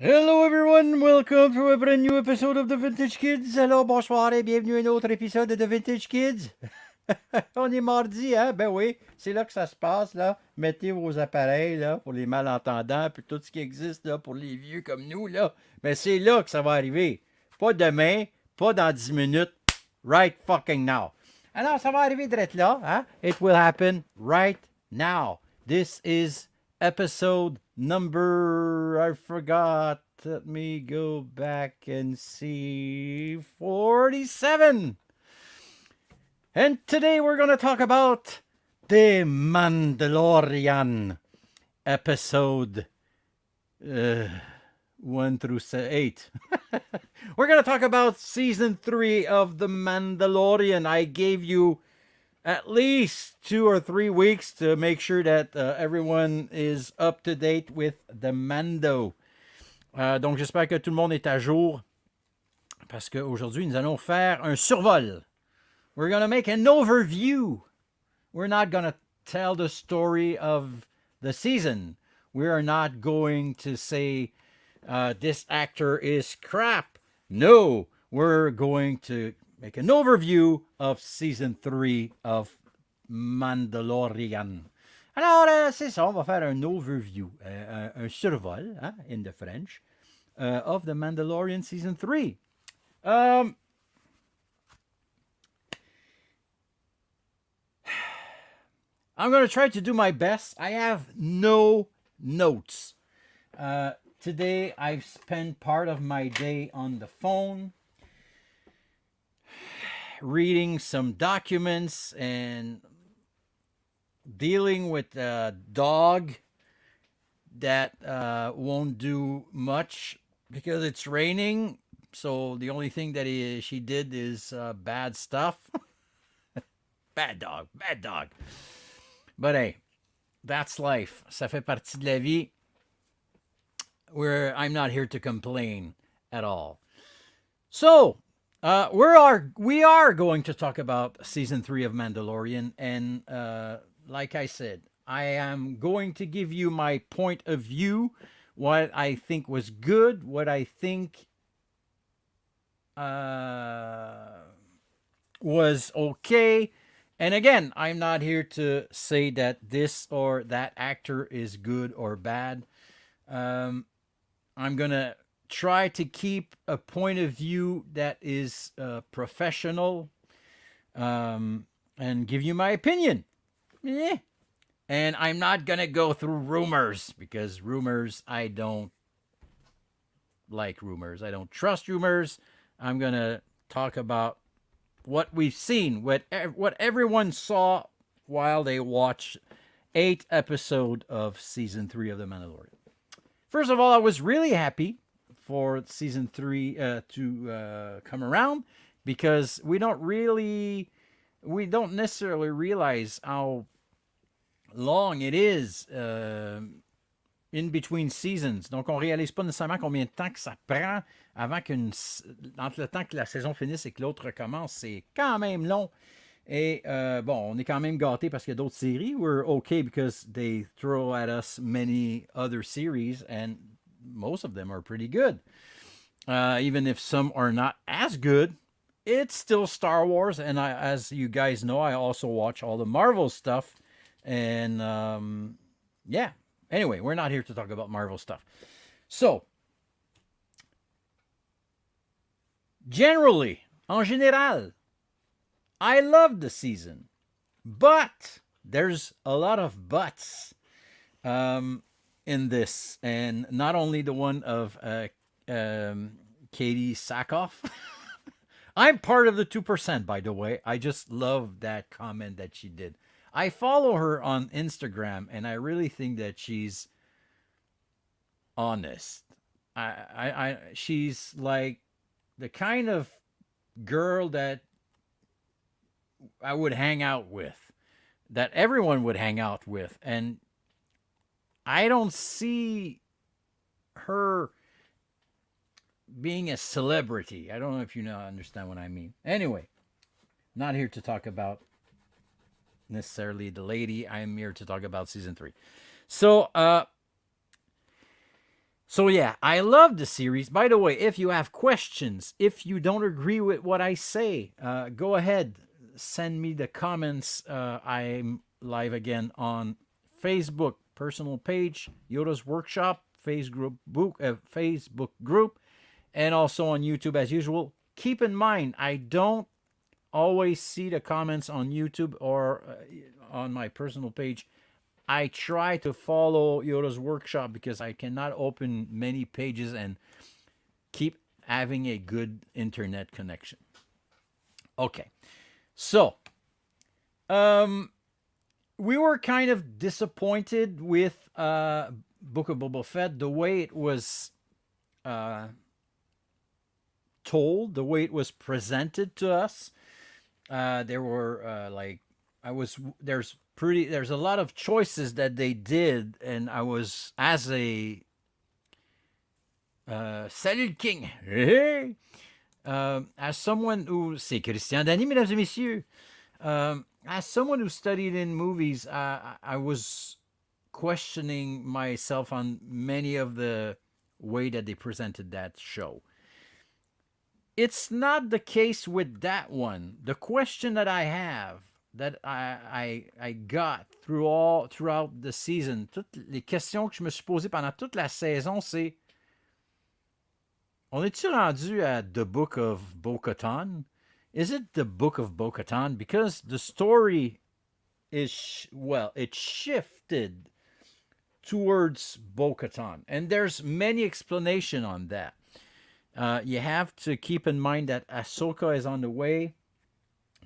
Hello everyone, welcome to a brand new episode of The Vintage Kids. Alors bonsoir et bienvenue à un autre épisode de The Vintage Kids. On est mardi, hein? Ben oui, c'est là que ça se passe, là. Mettez vos appareils, là, pour les malentendants, puis tout ce qui existe, là, pour les vieux comme nous, là. Mais c'est là que ça va arriver. Pas demain, pas dans 10 minutes, right fucking now. Alors, ça va arriver d'être là, hein? It will happen right now. This is episode number, I forgot. Let me go back and see. 47. And today we're going to talk about the Mandalorian episode 1 through 8. We're going to talk about season 3 of The Mandalorian. I gave you at least 2 or 3 weeks to make sure that everyone is up to date with the Mando. Donc j'espère que tout le monde est à jour parce qu'aujourd'hui nous allons faire un survol. We're going to make an overview. We're not going to tell the story of the season. We are not going to say this actor is crap. No, we're going to make an overview of season 3 of Mandalorian. Alors, c'est ça, on va faire un overview, un survol, hein, in the French, of the Mandalorian season 3. I'm going to try to do my best. I have no notes. Today, I've spent part of my day on the phone, reading some documents and dealing with a dog that won't do much because it's raining. So the only thing that she did is bad stuff. Bad dog, bad dog. But hey, that's life. Ça fait partie de la vie. I'm not here to complain at all. So, we are going to talk about season 3 of Mandalorian, and like I said, I am going to give you my point of view, what I think was good, what I think was okay. And again, I'm not here to say that this or that actor is good or bad. I'm going to try to keep a point of view that is professional and give you my opinion. Yeah. And I'm not going to go through rumors because I don't like rumors. I don't trust rumors. I'm going to talk about what we've seen, what everyone saw while they watched 8 episodes of season 3 of The Mandalorian. First of all, I was really happy for season 3 to come around because we don't necessarily realize how long it is in between seasons. Donc, on réalise pas nécessairement combien de temps que ça prend avant entre le temps que la saison finisse et que l'autre recommence. C'est quand même long. Et bon, on est quand même gâtés parce qu'il y a d'autres séries. We're okay because they throw at us many other series and most of them are pretty good. Even if some are not as good, it's still Star Wars. And as you guys know, I also watch all the Marvel stuff. And yeah, anyway, we're not here to talk about Marvel stuff. So, generally, en général, I love the season, but there's a lot of buts in this, and not only the one of Katie Sackhoff. I'm part of the 2%, by the way. I just love that comment that she did. I follow her on Instagram, and I really think that she's honest. She's like the kind of girl that I would hang out with, that everyone would hang out with, and I don't see her being a celebrity. I don't know if you understand what I mean. Anyway, not here to talk about necessarily the lady. I'm here to talk about season 3. So So yeah, I love the series. By the way, if you have questions, if you don't agree with what I say, go ahead, send me the comments. I'm live again on Facebook personal page, Yoda's Workshop Facebook group, and also on YouTube as usual. Keep in mind, I don't always see the comments on YouTube or on my personal page. I try to follow Yoda's Workshop because I cannot open many pages and keep having a good internet connection. Okay, so we were kind of disappointed with Book of Boba Fett, the way it was told, the way it was presented to us. There were there's a lot of choices that they did, and I was as a salut King, hey, as someone who c'est Christian Danny, mesdames et messieurs, as someone who studied in movies, I was questioning myself on many of the way that they presented that show. It's not the case with that one. The question that I have, that I got throughout the season, toutes les questions que je me suis posées pendant toute la saison, c'est on est-tu rendu à The Book of Bo-Katan? Is it the Book of Bo-Katan? Because the story is, it shifted towards Bo-Katan, and there's many explanation on that. You have to keep in mind that Ahsoka is on the way,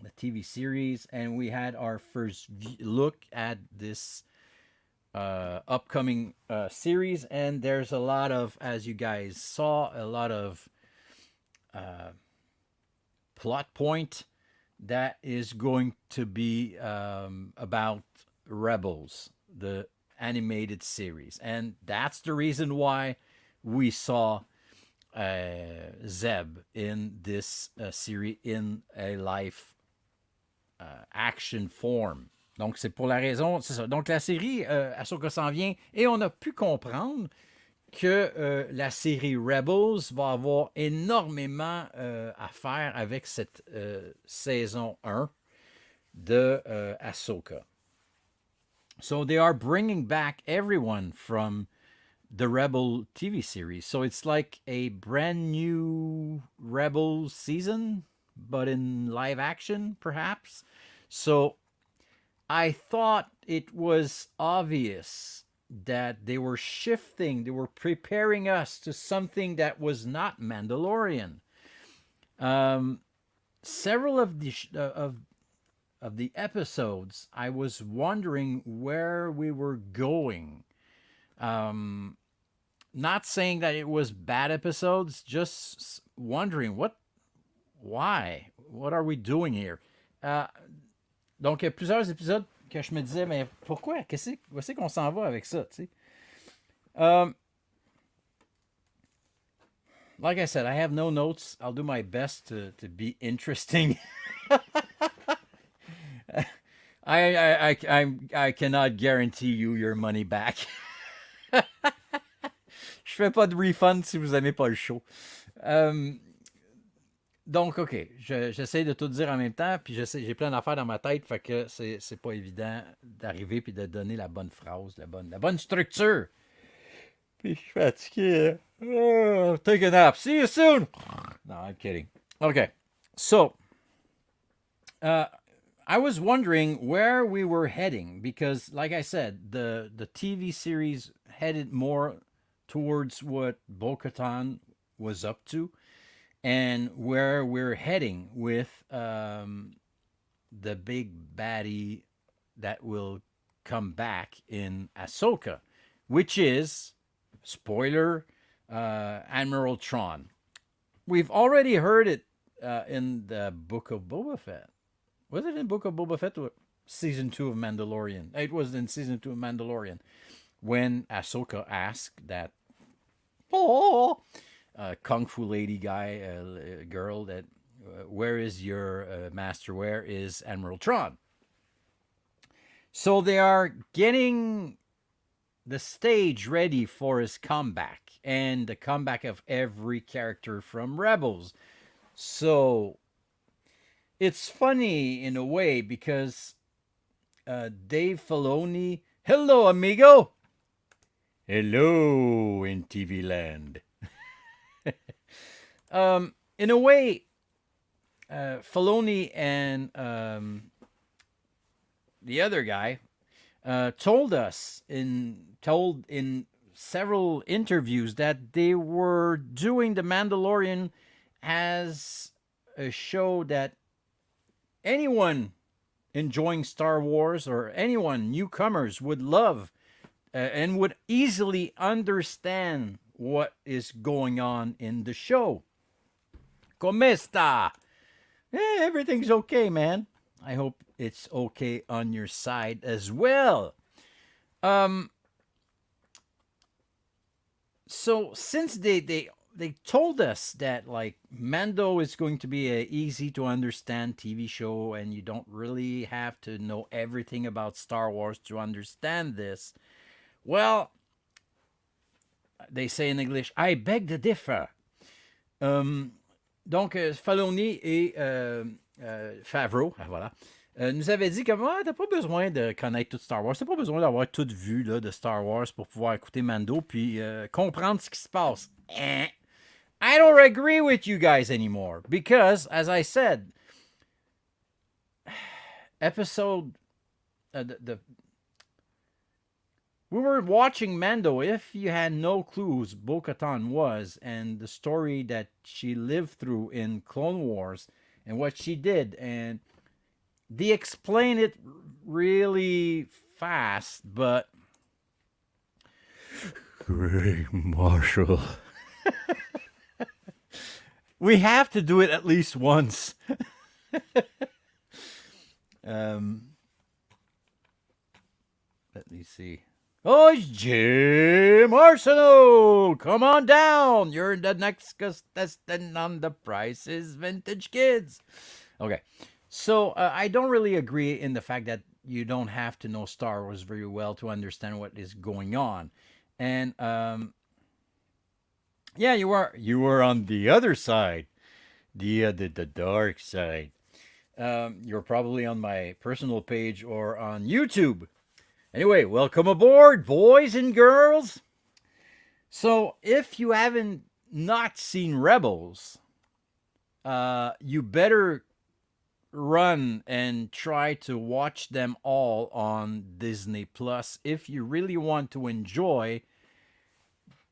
the TV series, and we had our first look at this upcoming series, and there's a lot of, as you guys saw, a lot of plot point that is going to be about Rebels, the animated series, and that's the reason why we saw Zeb in this series in a live action form. Donc, c'est pour la raison, c'est ça. Donc, la série Ahsoka s'en vient et on a pu comprendre que la série Rebels va avoir énormément à faire avec cette saison 1 de Ahsoka. So, they are bringing back everyone from the Rebel TV series. So it's like a brand new Rebel season, but in live action, perhaps. So I thought it was obvious that they were shifting, they were preparing us to something that was not Mandalorian. Several of the episodes, I was wondering where we were going. Not saying that it was bad episodes, just wondering why, what are we doing here? Donc, il y a plusieurs épisodes que je me disais, mais pourquoi? Où est-ce qu'on s'en va avec ça, tu sais? Like I said, I have no notes. I'll do my best to be interesting. I cannot guarantee you your money back. Je fais pas de refund si vous n'aimez pas le show. Donc, OK, j'essaie de tout dire en même temps, puis j'ai plein d'affaires dans ma tête, fait que c'est pas évident d'arriver puis de donner la bonne phrase, la bonne structure. Puis je suis fatigué. Oh, take a nap. See you soon. No, I'm kidding. Okay, so I was wondering where we were heading because, like I said, the TV series headed more towards what Bo-Katan was up to and where we're heading with the big baddie that will come back in Ahsoka, which is, spoiler, Admiral Thrawn. We've already heard it in the Book of Boba Fett. Was it in Book of Boba Fett or Season 2 of Mandalorian? It was in Season 2 of Mandalorian when Ahsoka asked that Kung Fu lady girl that where is your master? Where is Admiral Thrawn? So they are getting the stage ready for his comeback and the comeback of every character from Rebels. So it's funny in a way because Dave Filoni, hello amigo, hello in TV land. In a way, Filoni and the other guy told in several interviews that they were doing the Mandalorian as a show that anyone enjoying Star Wars or anyone newcomers would love and would easily understand what is going on in the show. ¿Cómo está? Everything's okay, man. I hope it's okay on your side as well. So since they told us that like Mando is going to be a easy to understand TV show and you don't really have to know everything about Star Wars to understand this, well, they say in English, I beg to differ. Donc, Filoni et Favreau, voilà, nous avaient dit que t'as pas besoin de connaître tout Star Wars, t'as pas besoin d'avoir tout vu là, de Star Wars pour pouvoir écouter Mando puis comprendre ce qui se passe. I don't agree with you guys anymore because, as I said, episode we were watching Mando. If you had no clue who Bo-Katan was and the story that she lived through in Clone Wars and what she did, and they explain it really fast, but Greg Marshall. We have to do it at least once. Let me see. Oh, it's Jim Arsenault. Come on down. You're the next contestant on The Price is Vintage Kids. Okay. So I don't really agree in the fact that you don't have to know Star Wars very well to understand what is going on. And yeah, you were on the other side, the dark side. You're probably on my personal page or on YouTube. Anyway, welcome aboard, boys and girls. So, if you haven't not seen Rebels, you better run and try to watch them all on Disney Plus if you really want to enjoy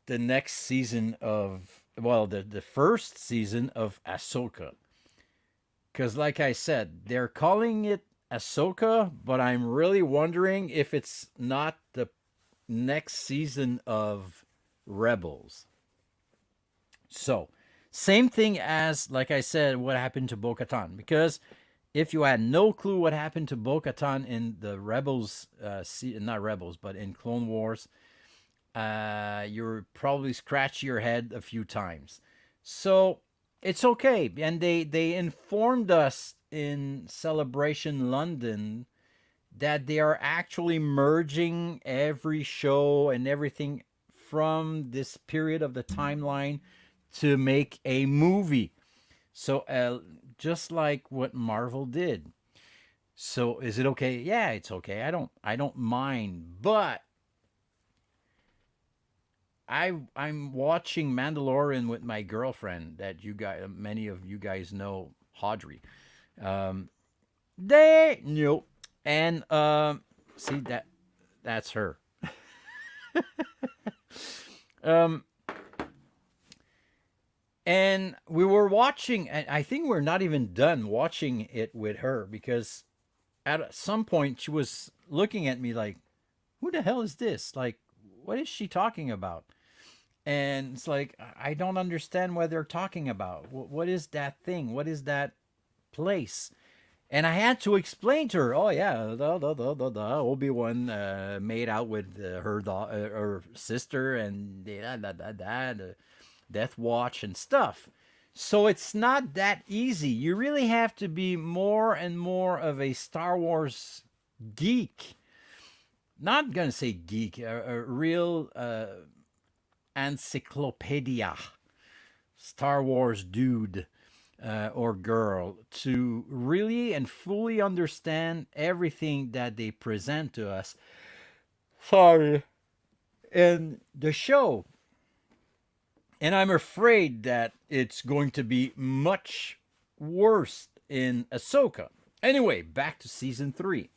the next season of, well, the first season of Ahsoka. Because, like I said, they're calling it Ahsoka, but I'm really wondering if it's not the next season of Rebels. So, same thing as, like I said, what happened to Bo-Katan. Because if you had no clue what happened to Bo-Katan in the Rebels, not Rebels, but in Clone Wars, you're probably scratch your head a few times. So, it's okay. And they informed us in Celebration London that they are actually merging every show and everything from this period of the timeline to make a movie. So just like what Marvel did. So is it okay? Yeah, it's okay. I don't mind. But I'm watching Mandalorian with my girlfriend that you guys, many of you guys know, Audrey. They nope. And see that's her. And we were watching, and I think we're not even done watching it with her because at some point she was looking at me like, who the hell is this? Like, what is she talking about? And it's like, I don't understand what they're talking about. What is that thing? What is that place? And I had to explain to her, oh yeah, Obi-Wan made out with her sister and the Death Watch and stuff. So it's not that easy. You really have to be more and more of a Star Wars geek not gonna say geek, a real encyclopedia, Star Wars dude or girl to really and fully understand everything that they present to us. Sorry. In the show. And I'm afraid that it's going to be much worse in Ahsoka. Anyway, back to season 3.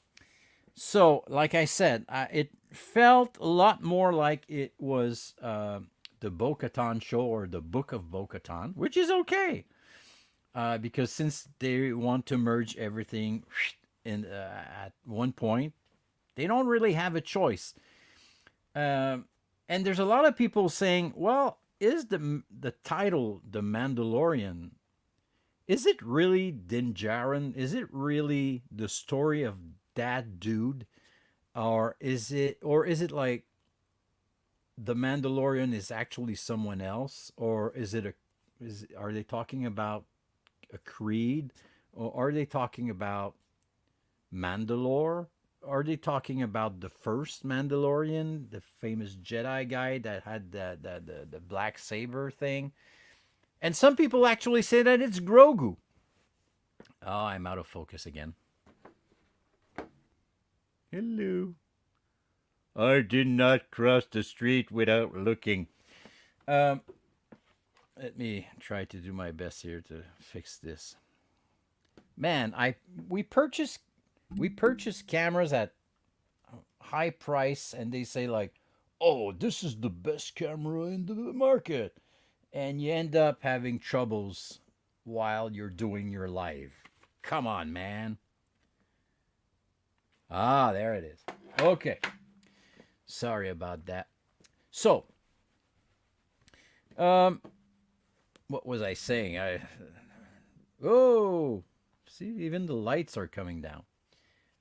So, like I said, it felt a lot more like it was the Bo-Katan show or the Book of Bo-Katan, which is okay. Because since they want to merge everything in at one point, they don't really have a choice. And there's a lot of people saying, "Well, is the title The Mandalorian? Is it really Din Djarin? Is it really the story of that dude, or is it like the Mandalorian is actually someone else, or is it a are they talking about a creed, or are they talking about Mandalore? Are they talking about the first Mandalorian, the famous Jedi guy that had the black saber thing? And some people actually say that it's Grogu. Oh, I'm out of focus again. Hello. I did not cross the street without looking. Um, Let me try to do my best here to fix this. Man, we purchase cameras at high price, and they say like, "Oh, this is the best camera in the market," and you end up having troubles while you're doing your live. Come on, man. Ah, there it is. Okay. Sorry about that. So, um, what was I saying? Oh, see, even the lights are coming down.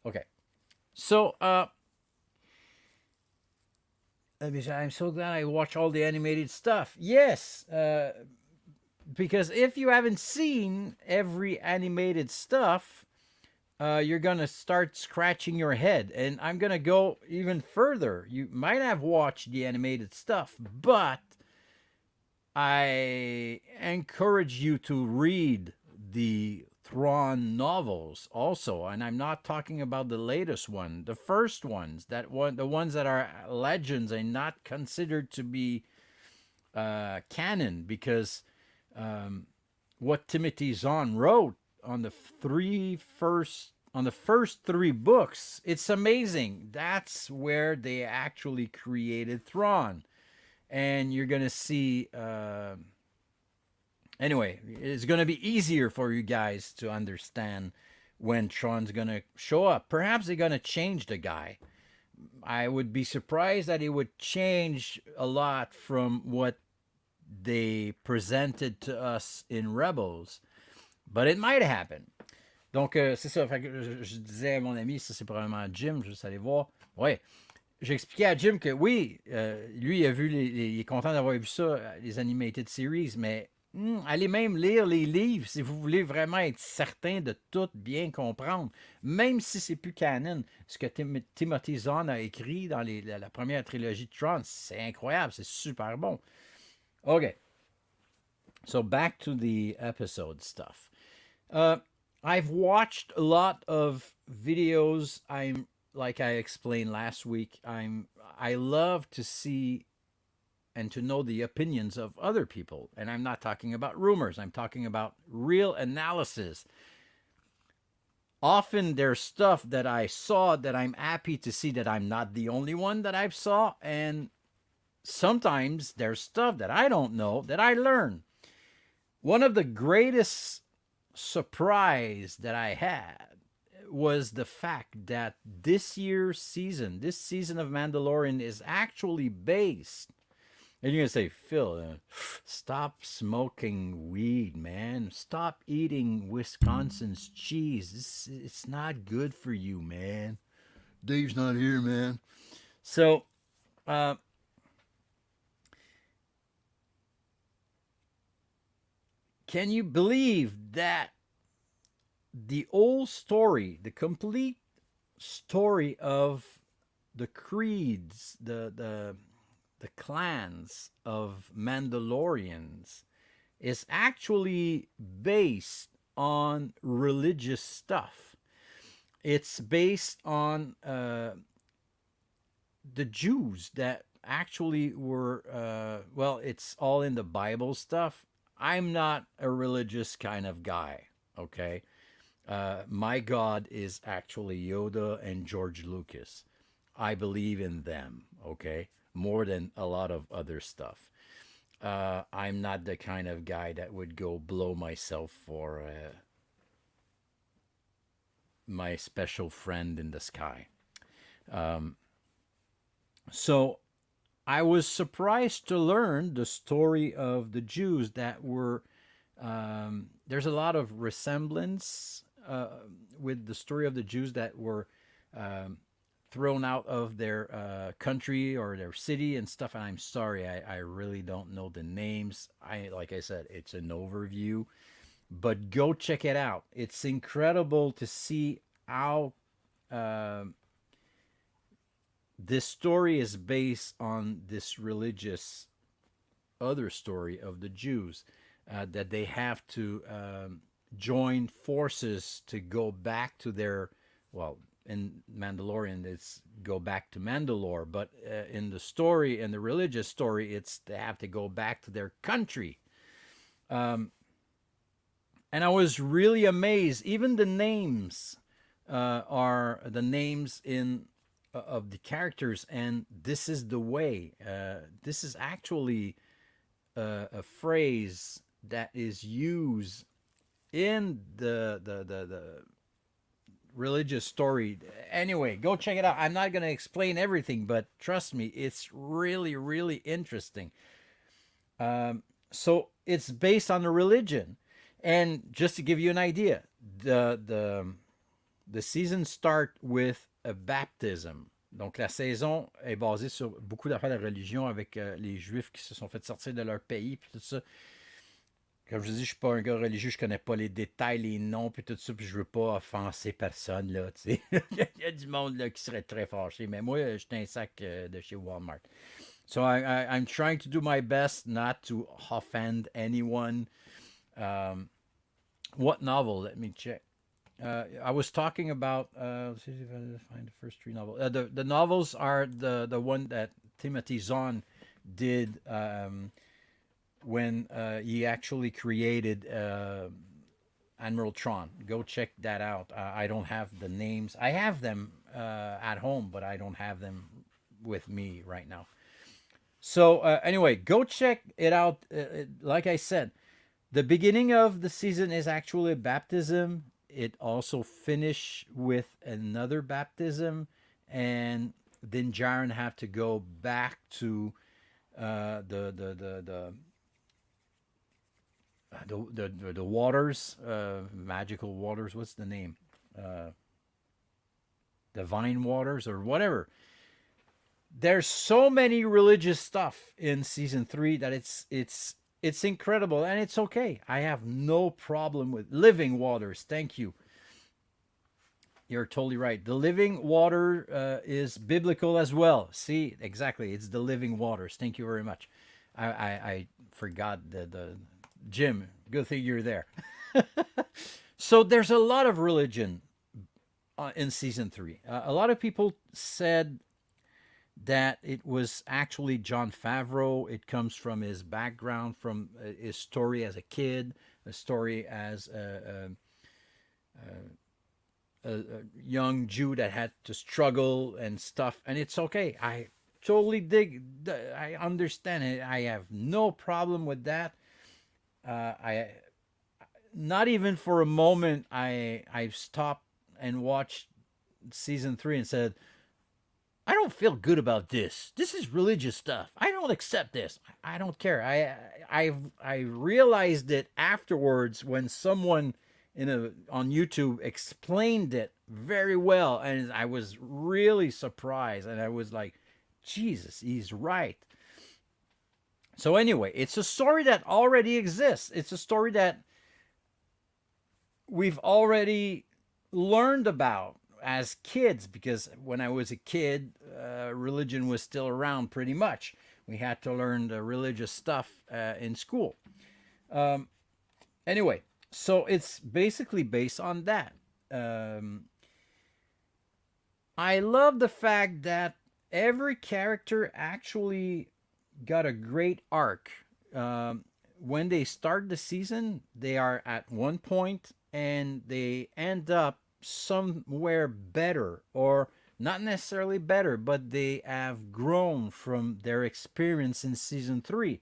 Okay. So, let me say, I'm so glad I watch all the animated stuff. Yes, because if you haven't seen every animated stuff, you're gonna start scratching your head. And I'm gonna go even further. You might have watched the animated stuff, but I encourage you to read the Thrawn novels also, and I'm not talking about the latest one, the first ones, the ones that are legends and not considered to be canon, because what Timothy Zahn wrote on the first 3 books, it's amazing. That's where they actually created Thrawn, and you're gonna see. Anyway, it's gonna be easier for you guys to understand when Thrawn's gonna show up. Perhaps they're gonna change the guy. I would be surprised that it would change a lot from what they presented to us in Rebels, but it might happen. Donc, c'est ça. Fait que je disais à mon ami, ça c'est probablement Jim, juste aller voir. Ouais. J'expliquais à Jim que oui, lui, il a vu il est content d'avoir vu ça, les animated series, mais allez même lire les livres si vous voulez vraiment être certain de tout bien comprendre, même si c'est plus canon. Ce que Timothy Zahn a écrit dans la première trilogie de Tron, c'est incroyable, c'est super bon. Okay, so back to the episode stuff. I've watched a lot of videos. I'm like I explained last week. I love to see and to know the opinions of other people. And I'm not talking about rumors. I'm talking about real analysis. Often there's stuff that I saw that I'm happy to see that I'm not the only one that I've saw, and sometimes there's stuff that I don't know that I learn. One of the greatest surprise that I had was the fact that this season of Mandalorian is actually based. And you're gonna say, Phil, stop smoking weed, man. Stop eating Wisconsin's cheese. It's not good for you, man. Dave's not here, man. So, can you believe that the whole story, the complete story of the creeds, the clans of Mandalorians is actually based on religious stuff. It's based on the Jews that actually were, well, it's all in the Bible stuff. I'm not a religious kind of guy, okay? My God is actually Yoda and George Lucas. I believe in them, okay? More than a lot of other stuff. I'm not the kind of guy that would go blow myself for my special friend in the sky. So I was surprised to learn the story of the Jews that were. There's a lot of resemblance with the story of the Jews that were um, thrown out of their country or their city and stuff. And I'm sorry, I really don't know the names. Like I said, it's an overview, but go check it out. It's incredible to see how uh, this story is based on this religious other story of the Jews that they have to join forces to go back to their, well, in Mandalorian, it's go back to Mandalore, but in the story, in the religious story, it's they have to go back to their country. Um, and I was really amazed. Even the names are the names in of the characters, and this is the way. This is actually a phrase that is used in the religious story. Anyway, go check it out. I'm not going to explain everything, but trust me, it's really, really interesting. So it's based on a religion, and just to give you an idea, the season start with a baptism. Donc la saison est basée sur beaucoup d'affaires de religion avec les Juifs qui se sont fait sortir de leur pays puis tout ça. Comme je dis, je suis pas un gars religieux, je connais pas les détails, les noms puis tout ça, puis je veux pas offenser personne là, tu sais. Il y a du monde là qui serait très fâché, mais moi, je suis un sac de chez Walmart. So I'm trying to do my best not to offend anyone. Um, what novel? Let me check. I was talking about. Let's see if I find the first three novels. The novels are the one that Timothy Zahn did when he actually created Admiral Tron. Go check that out. I don't have the names. I have them at home, but I don't have them with me right now. So anyway, go check it out. Like I said, the beginning of the season is actually a baptism. It also finished with another baptism, and then Jaren have to go back to the waters, magical waters. What's the name? Uh, Divine waters or whatever. There's so many religious stuff in season 3 that it's incredible, and it's okay. I have no problem with living waters. Thank you. You're totally right. The living water is biblical as well. See, exactly. It's the living waters. Thank you very much. I forgot the Jim. Good thing you're there. So there's a lot of religion in season 3. A lot of people said that it was actually John Favreau. It comes from his background, from his story as a kid, a story as a young Jew that had to struggle and stuff. And it's okay. I totally dig. I understand it. I have no problem with that. I not even for a moment I stopped and watched season 3 and said, I don't feel good about this. This is religious stuff. I don't accept this. I don't care. I realized it afterwards when someone on YouTube explained it very well, and I was really surprised, and I was like, Jesus, he's right. So anyway, it's a story that already exists. It's a story that we've already learned about as kids, because when I was a kid, religion was still around pretty much. We had to learn the religious stuff in school. Um, anyway, so it's basically based on that. Um, I love the fact that every character actually got a great arc. When they start the season, they are at one point and they end up somewhere better, or not necessarily better, but they have grown from their experience in season three.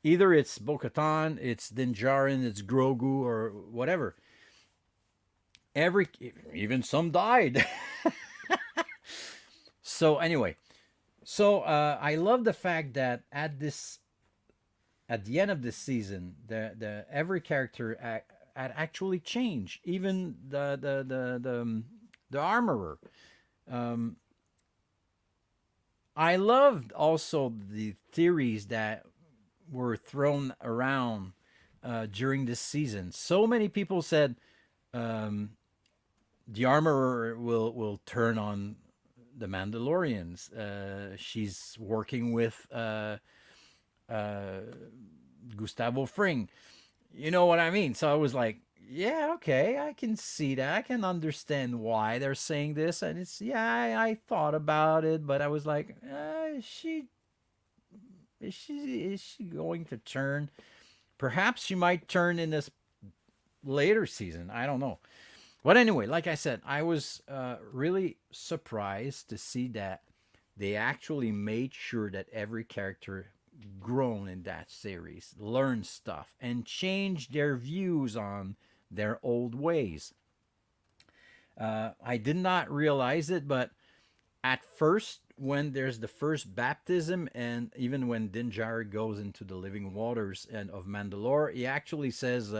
Either it's Bo Katan, it's Din Djarin, it's Grogu, or whatever. Every Even some died. So anyway, so I love the fact that at the end of this season, the every character had actually changed. Even the armorer. Um, I loved also the theories that were thrown around during this season. So many people said um, the armorer will turn on the Mandalorians. She's working with uh, Gustavo Fring. You know what I mean? So I was like, yeah, okay, I can see that. I can understand why they're saying this. And it's, yeah, I thought about it, but I was like, is she going to turn? Perhaps she might turn in this later season. I don't know. But anyway, like I said, I was really surprised to see that they actually made sure that every character grown in that series, learned stuff, and changed their views on their old ways. I did not realize it, but at first, when there's the first baptism, and even when Din Djarin goes into the living waters and of Mandalore, he actually says,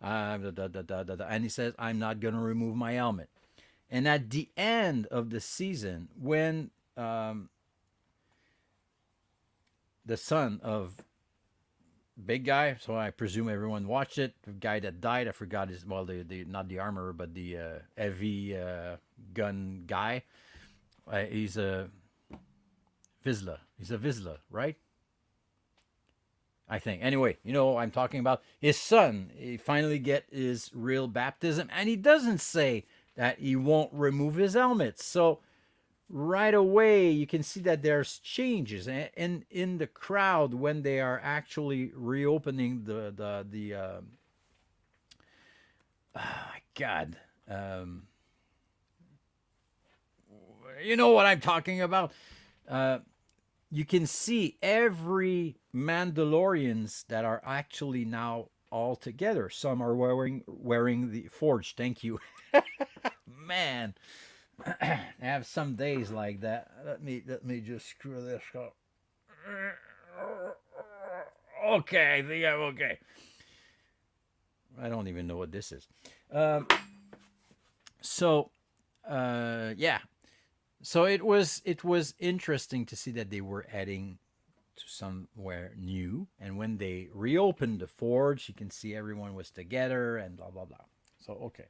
and he says, "I'm not gonna remove my helmet." And at the end of the season, when the son of big guy, so I presume everyone watched it, the guy that died, I forgot his, well, the not the armorer, but the heavy gun guy. He's a Vizsla. He's a Vizsla, right? I think. Anyway, you know what I'm talking about. His son, he finally get his real baptism, and he doesn't say that he won't remove his helmet. So right away, you can see that there's changes, and in the crowd when they are actually reopening the God, you know what I'm talking about. You can see every Mandalorians that are actually now all together. Some are wearing the forge. Thank you, man. I have some days like that. Let me just screw this up. Okay, I think I'm okay. I don't even know what this is. So, yeah. So it was interesting to see that they were adding to somewhere new, and when they reopened the forge, you can see everyone was together and blah blah blah. So okay.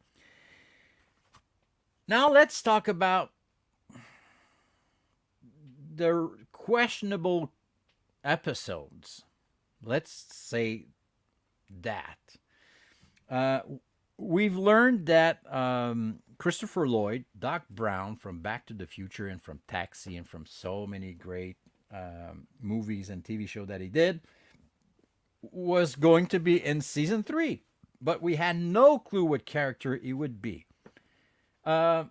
Now let's talk about the questionable episodes. Let's say that. We've learned that Christopher Lloyd, Doc Brown from Back to the Future and from Taxi and from so many great movies and TV show that he did, was going to be in season three, but we had no clue what character he would be. Uh,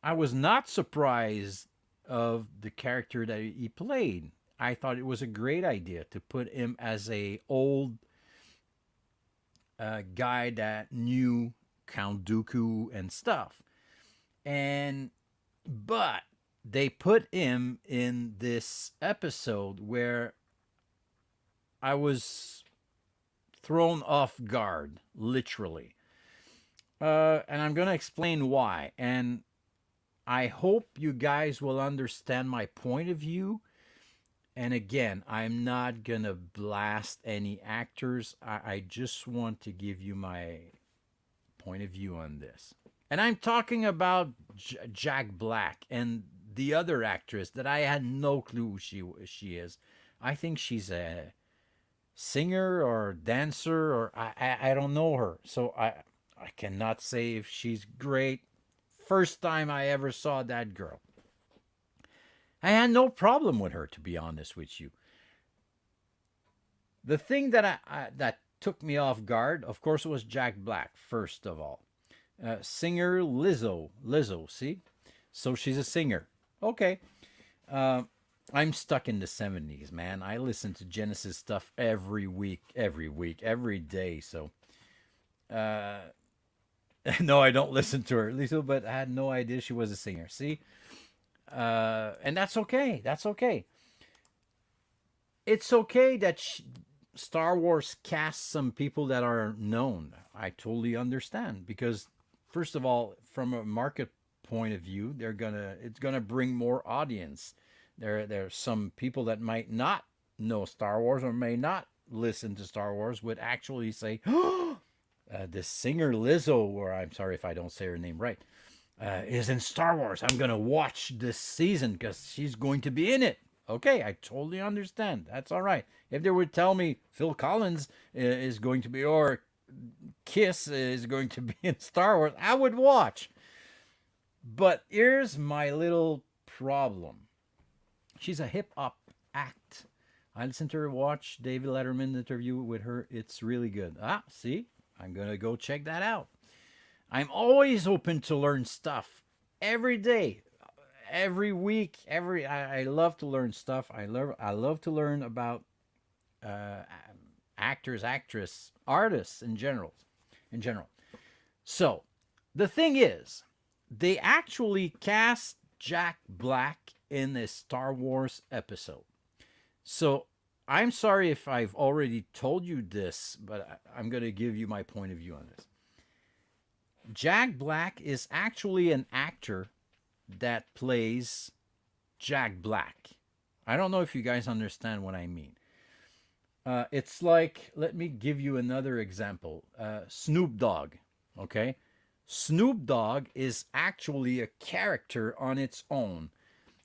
I was not surprised of the character that he played. I thought it was a great idea to put him as a old guy that knew Count Dooku and stuff. And but they put him in this episode where I was thrown off guard, literally. And I'm going to explain why. And I hope you guys will understand my point of view. And again, I'm not going to blast any actors. I just want to give you my point of view on this. And I'm talking about Jack Black and the other actress that I had no clue who she is. I think she's a singer or dancer, or I don't know her, so I cannot say if she's great. First time I ever saw that girl, I had no problem with her, to be honest with you. The thing that that took me off guard, of course, was Jack Black. First of all, singer Lizzo. See, so she's a singer. Okay, uh, I'm stuck in the '70s, man. I listen to Genesis stuff every day. So, uh, no, I don't listen to her, Lizzo, but I had no idea she was a singer. See, and that's okay. That's okay. It's okay that Star Wars casts some people that are known. I totally understand because, first of all, from a market point of view, it's gonna bring more audience. There's some people that might not know Star Wars or may not listen to Star Wars would actually say, "This singer Lizzo," or I'm sorry if I don't say her name right, is in Star Wars. I'm gonna watch this season because she's going to be in it. Okay, I totally understand. That's all right. If they would tell me Phil Collins is going to be, or Kiss is going to be in Star Wars, I would watch. But here's my little problem. She's a hip hop act. I listened to her watch David Letterman interview with her. It's really good. See, I'm gonna go check that out. I'm always open to learn stuff every day, every week. I love to learn stuff. I love to learn about uh, actors, actress, artists in general. In general. So the thing is, they actually cast Jack Black in this Star Wars episode. So I'm sorry if I've already told you this, but I'm going to give you my point of view on this. Jack Black is actually an actor that plays Jack Black. I don't know if you guys understand what I mean. It's like, let me give you another example. Snoop Dogg, okay? Snoop Dogg is actually a character on its own.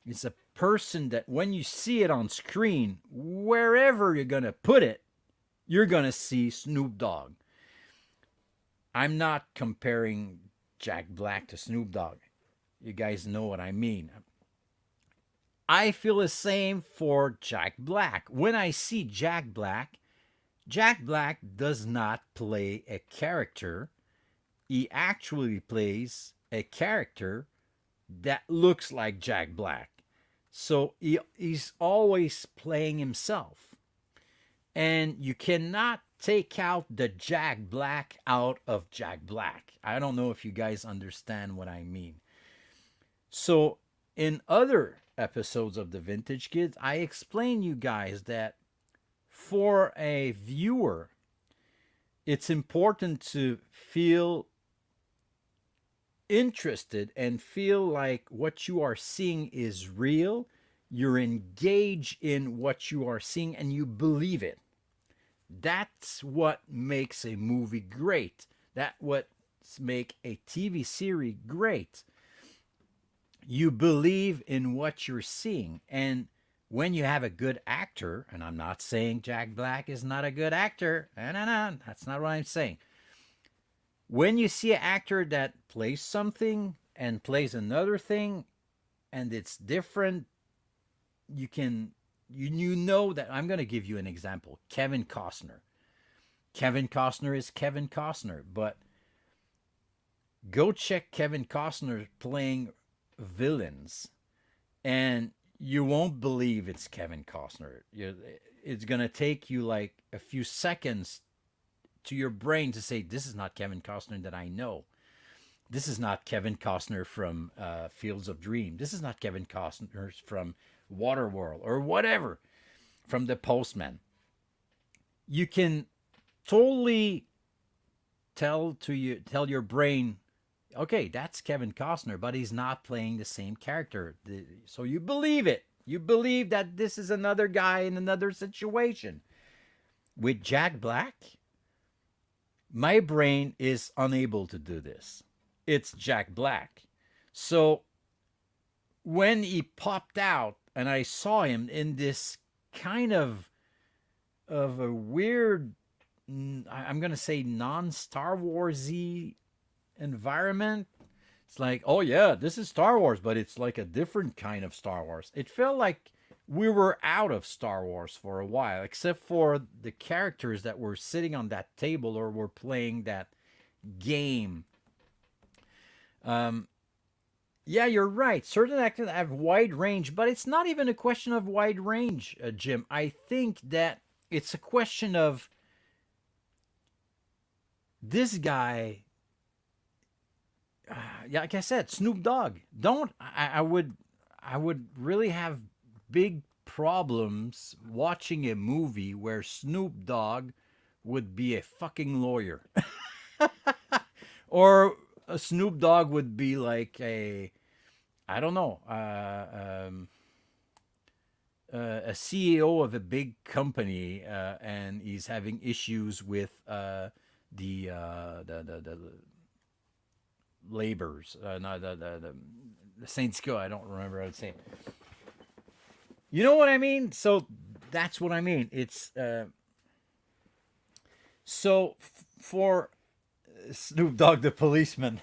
It's a person that when you see it on screen, wherever you're going to put it, you're going to see Snoop Dogg. I'm not comparing Jack Black to Snoop Dogg. You guys know what I mean. I feel the same for Jack Black. When I see Jack Black does not play a character. He actually plays a character that looks like Jack Black. So he's always playing himself. And you cannot take out the Jack Black out of Jack Black. I don't know if you guys understand what I mean. So in other episodes of the Vintage Kids, I explain you guys that for a viewer, it's important to feel interested and feel like what you are seeing is real. You're engaged in what you are seeing and you believe it. That's what makes a movie great. That's what makes a TV series great. You believe in what you're seeing. And when you have a good actor, and I'm not saying Jack Black is not a good actor, no, that's not what I'm saying. When you see an actor that plays something and plays another thing and it's different, you know that. I'm going to give you an example. Kevin Costner. Kevin Costner is Kevin Costner, but go check Kevin Costner playing villains and you won't believe it's Kevin Costner. It's going to take you like a few seconds to your brain to say, this is not Kevin Costner that I know. This is not Kevin Costner from Fields of Dream. This is not Kevin Costner from Waterworld or whatever, from The Postman. You can totally tell your brain, okay, that's Kevin Costner, but he's not playing the same character. So you believe it. You believe that this is another guy in another situation. With Jack Black, my brain is unable to do this. it's Jack Black. So when he popped out and I saw him in this kind of a weird, I'm gonna say non-Star Warsy environment. It's like, oh yeah, this is Star Wars, but it's like a different kind of Star Wars. It felt like we were out of Star Wars for a while, except for the characters that were sitting on that table or were playing that game. Um, yeah, you're right. Certain actors have wide range, but it's not even a question of wide range, Jim. I think that it's a question of this guy. Yeah, like I said, Snoop Dogg. Don't I would really have big problems watching a movie where Snoop Dogg would be a fucking lawyer, or a Snoop Dogg would be like a, I don't know, a CEO of a big company, and he's having issues with the labors, no, the syndicat. I don't remember how to say it. You know what I mean? So that's what I mean. It's so for Snoop Dogg the policeman,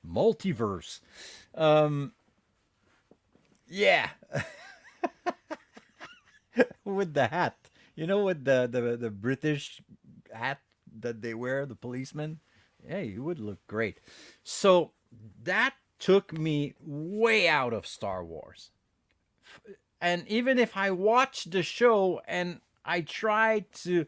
multiverse. Um, yeah, with the hat. You know, with the British hat that they wear, the policeman. Yeah, you would look great. So that took me way out of Star Wars. And even if I watched the show and I tried to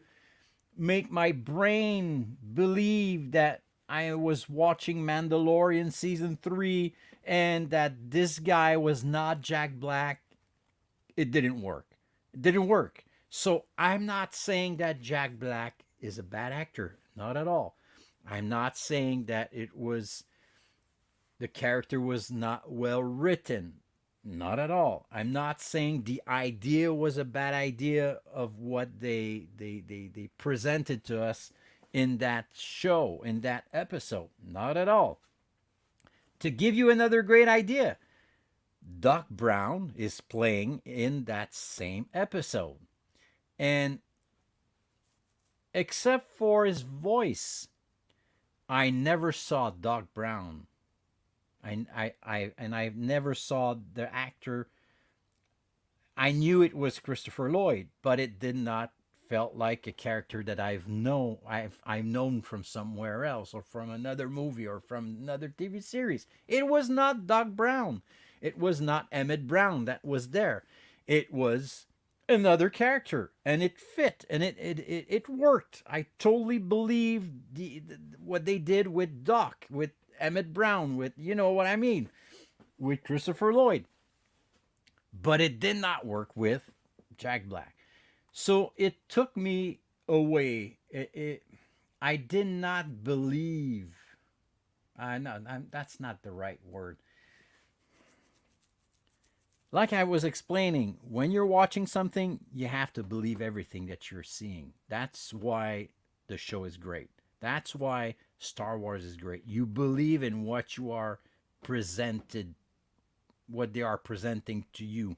make my brain believe that I was watching Mandalorian season 3 and that this guy was not Jack Black, it didn't work. It didn't work. So I'm not saying that Jack Black is a bad actor. Not at all. I'm not saying that it was the character was not well written. Not at all. I'm not saying the idea was a bad idea of what they presented to us in that show, in that episode. Not at all. To give you another great idea, Doc Brown is playing in that same episode. And except for his voice, I never saw Doc Brown. I never saw the actor. I knew it was Christopher Lloyd, but it did not felt like a character that I've known from somewhere else or from another movie or from another TV series. It was not Doc Brown. It was not Emmett Brown that was there. It was another character, and it fit, and it worked. I totally believe what they did with Doc, with Emmett Brown, with, you know what I mean, with Christopher Lloyd. But it did not work with Jack Black. So it took me away. I did not believe. No, that's not the right word. Like I was explaining, when you're watching something, you have to believe everything that you're seeing. That's why the show is great. That's why Star Wars is great. You believe in what you are presented, what they are presenting to you.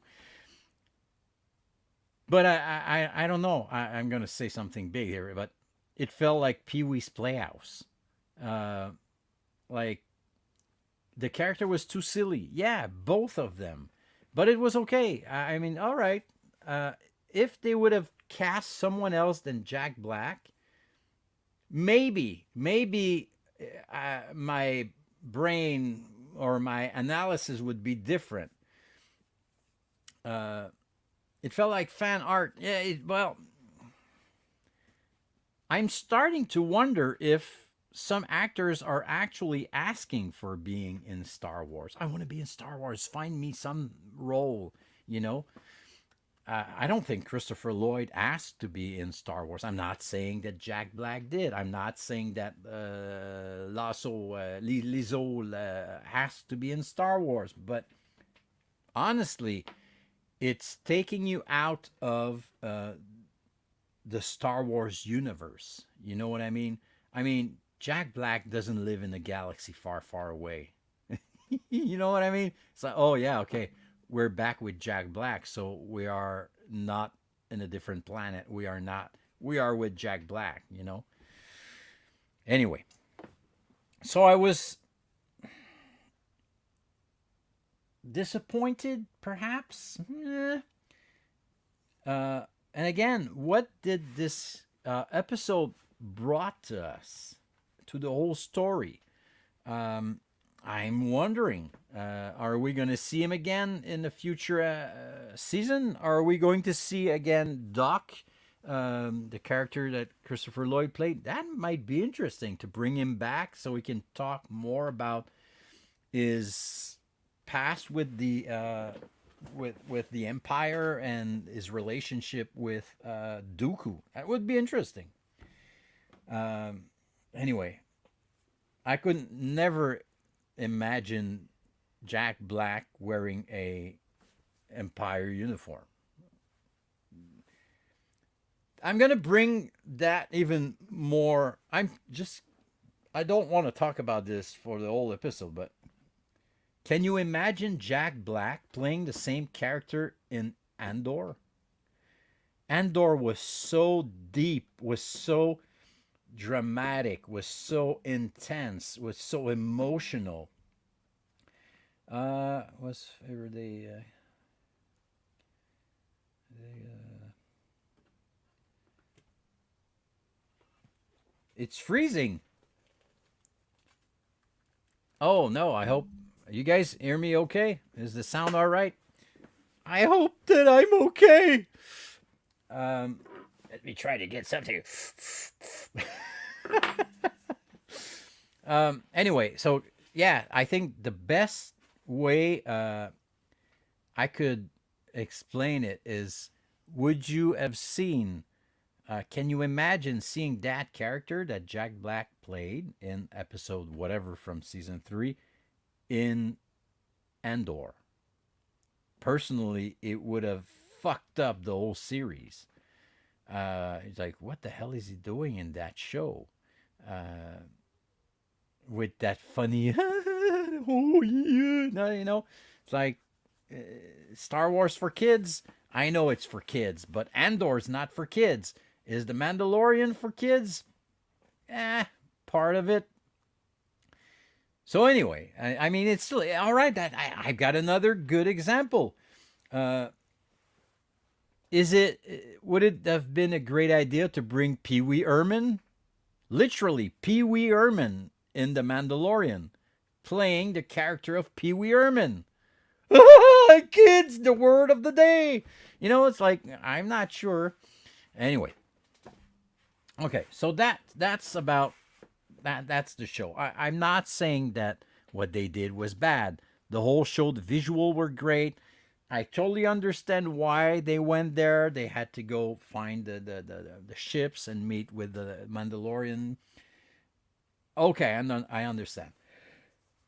But I don't know. I'm going to say something big here, but it felt like Pee Wee's Playhouse. Uh, like the character was too silly. Yeah, both of them. But it was okay. I mean, all right. Uh, if they would have cast someone else than Jack Black, maybe my brain or my analysis would be different. Uh, it felt like fan art. Yeah, well, I'm starting to wonder if some actors are actually asking for being in Star Wars. I want to be in Star Wars. Find me some role, you know. I don't think Christopher Lloyd asked to be in Star Wars. I'm not saying that Jack Black did. I'm not saying that Lizzo has to be in Star Wars. But honestly, it's taking you out of the Star Wars universe. You know what I mean? I mean, Jack Black doesn't live in a galaxy far, far away. You know what I mean? It's like, oh yeah, okay, we're back with Jack Black, so we are not in a different planet. We are not. We are with Jack Black. You know. Anyway, so I was disappointed, perhaps. And again, what did this episode brought to us, to the whole story? I'm wondering, are we going to see him again in the future season? Are we going to see again Doc, the character that Christopher Lloyd played? That might be interesting to bring him back so we can talk more about his past with the the Empire and his relationship with Dooku. That would be interesting. Anyway, I could never imagine Jack Black wearing a Empire uniform. I'm gonna bring that even more. I don't want to talk about this for the whole episode, but can you imagine Jack Black playing the same character in Andor? Andor was so deep, was so dramatic, was so intense, was so emotional. What's favorite day? It's freezing. Oh no! I hope you guys hear me okay. Is the sound all right? I hope that I'm okay. Let me try to get something. Anyway, so yeah, I think the best way I could explain it is, would you have seen, can you imagine seeing that character that Jack Black played in episode whatever from season 3 in Andor? Personally, it would have fucked up the whole series. He's like, what the hell is he doing in that show? With that funny, oh yeah, no, you know, it's like Star Wars for kids. I know it's for kids, but Andor's not for kids. Is the Mandalorian for kids? Part of it. So anyway, I mean, it's still all right. That I've got another good example. Would it have been a great idea to bring Pee Wee Herman? Literally, Pee Wee Herman in The Mandalorian, playing the character of Pee Wee Herman. Kids, the word of the day. You know, it's like, I'm not sure. Anyway. Okay, so that's about that. That's the show. I'm not saying that what they did was bad. The whole show, the visual were great. I totally understand why they went there. They had to go find the ships and meet with the Mandalorian. Okay, I understand.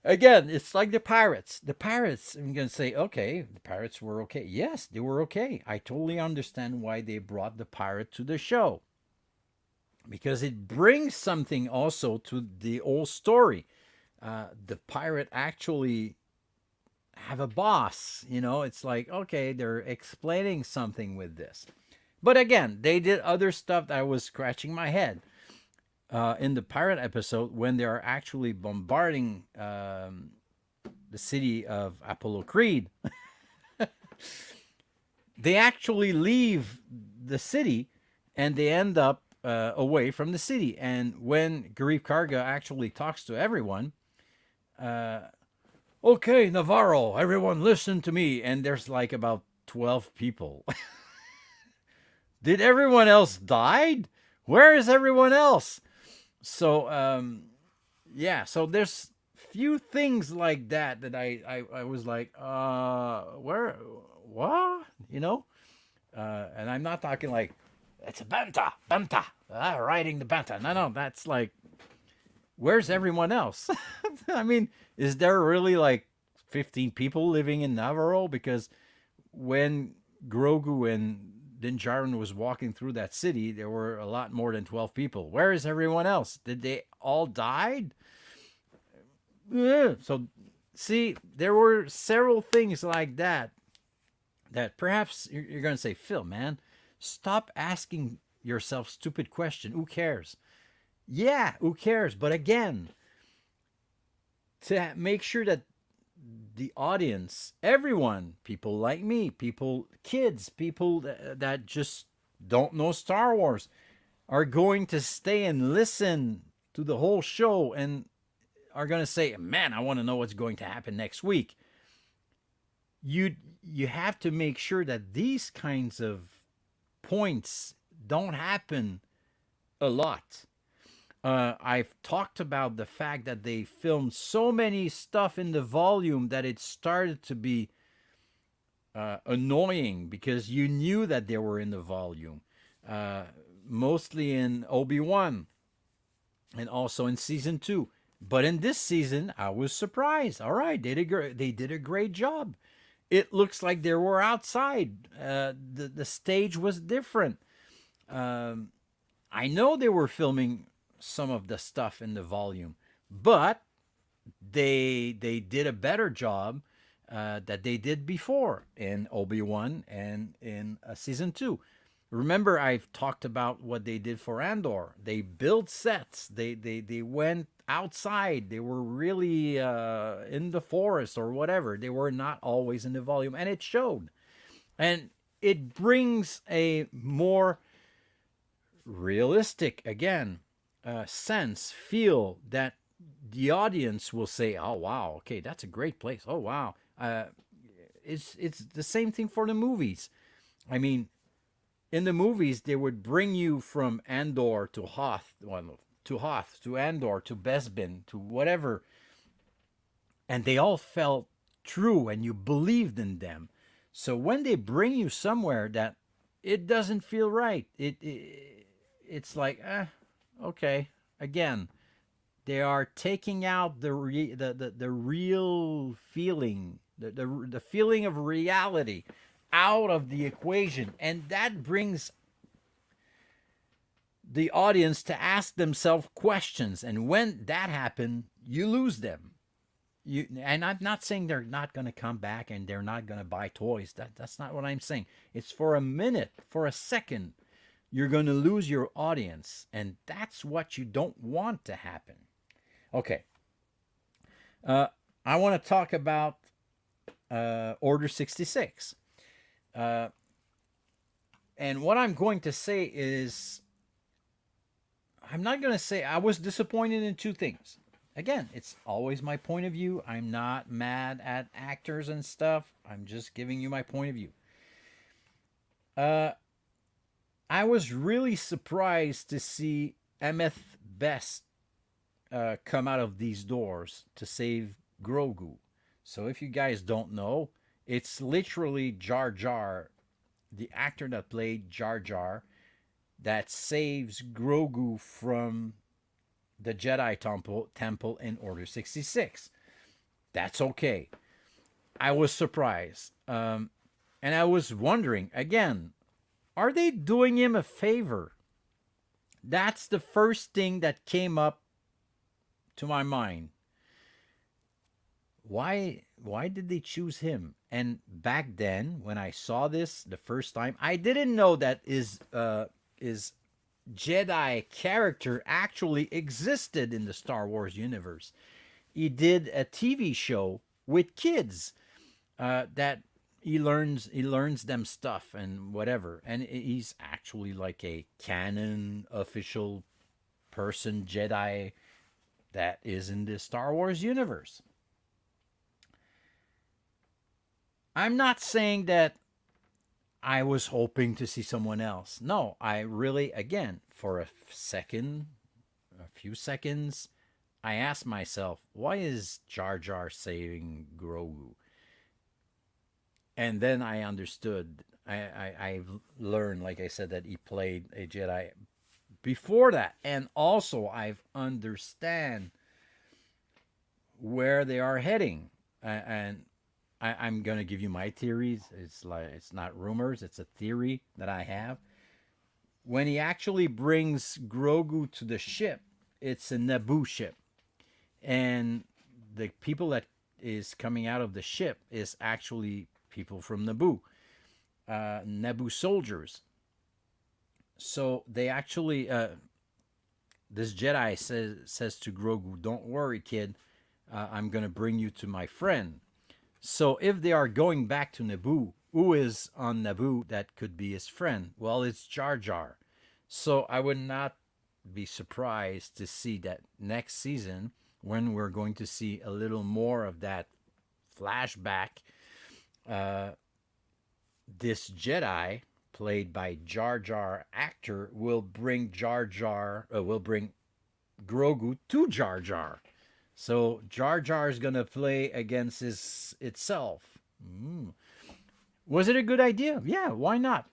Again, it's like the pirates. The pirates, I'm going to say, okay, the pirates were okay. Yes, they were okay. I totally understand why they brought the pirate to the show. Because it brings something also to the old story. The pirate actually have a boss. You know, it's like, okay, they're explaining something with this. But again, they did other stuff that I was scratching my head. In the pirate episode, when they are actually bombarding the city of Apollo Creed, they actually leave the city and they end up away from the city. And when Garif Karga actually talks to everyone, okay, Navarro, everyone listen to me. And there's like about 12 people. Did everyone else died? Where is everyone else? So, yeah, so there's few things like that I was like, where, what? You know? And I'm not talking like, it's a banta, riding the banta. No, that's like, where's everyone else? I mean, is there really like 15 people living in Navarro? Because when Grogu and Din Djarin was walking through that city, there were a lot more than 12 people. Where is everyone else? Did they all died. Ugh. So, see, there were several things like that that perhaps you're going to say, Phil, man, stop asking yourself stupid question. Who cares? Yeah, who cares? But again, to make sure that the audience, everyone, people like me, people, kids, people that just don't know Star Wars, are going to stay and listen to the whole show and are going to say, man, I want to know what's going to happen next week. You have to make sure that these kinds of points don't happen a lot. I've talked about the fact that they filmed so many stuff in the volume that it started to be annoying because you knew that they were in the volume. Mostly in Obi-Wan and also in season 2. But in this season, I was surprised. All right, they did a great job. It looks like they were outside. The stage was different. I know they were filming some of the stuff in the volume, but they did a better job that they did before in Obi-Wan and in season 2. Remember, I've talked about what they did for Andor. They built sets. They went outside. They were really in the forest or whatever. They were not always in the volume, and it showed. And it brings a more realistic, again, sense, feel that the audience will say, "Oh wow, okay, that's a great place. Oh wow." It's the same thing for the movies. I mean, in the movies, they would bring you from Andor to Hoth, to Andor, to Bespin, to whatever, and they all felt true, and you believed in them. So when they bring you somewhere that it doesn't feel right, it's like, okay. Again, they are taking out the real feeling, the feeling of reality out of the equation, and that brings the audience to ask themselves questions. And when that happens, you lose them. And I'm not saying they're not going to come back and they're not going to buy toys. That's not what I'm saying. It's for a minute, for a second, you're going to lose your audience, and that's what you don't want to happen. Okay. I want to talk about Order 66. And what I'm going to say is, I'm not going to say I was disappointed in two things. Again, it's always my point of view. I'm not mad at actors and stuff. I'm just giving you my point of view. I was really surprised to see Emmett Best come out of these doors to save Grogu. So if you guys don't know, it's literally Jar Jar, the actor that played Jar Jar, that saves Grogu from the Jedi temple in Order 66. That's okay. I was surprised. And I was wondering, again, are they doing him a favor? That's the first thing that came up to my mind. Why did they choose him? And back then, when I saw this the first time, I didn't know that his Jedi character actually existed in the Star Wars universe. He did a TV show with kids that he learns them stuff and whatever, and he's actually like a canon official person, Jedi, that is in the Star Wars universe. I'm not saying that I was hoping to see someone else. No, I really, again, for a few seconds, I asked myself, why is Jar Jar saving Grogu? And then I understood. I've learned, like I said, that he played a Jedi before that. And also, I've understand where they are heading. And I'm going to give you my theories. It's not rumors. It's a theory that I have. When he actually brings Grogu to the ship, it's a Naboo ship, and the people that is coming out of the ship is actually people from Naboo, Naboo soldiers. So they actually, this Jedi says to Grogu, "Don't worry, kid. I'm gonna bring you to my friend." So if they are going back to Naboo, who is on Naboo that could be his friend? Well, it's Jar Jar. So I would not be surprised to see that next season, when we're going to see a little more of that flashback, uh, this Jedi played by Jar Jar actor will bring will bring Grogu to Jar Jar. So Jar Jar is gonna play against itself. Was it a good idea? Yeah, why not?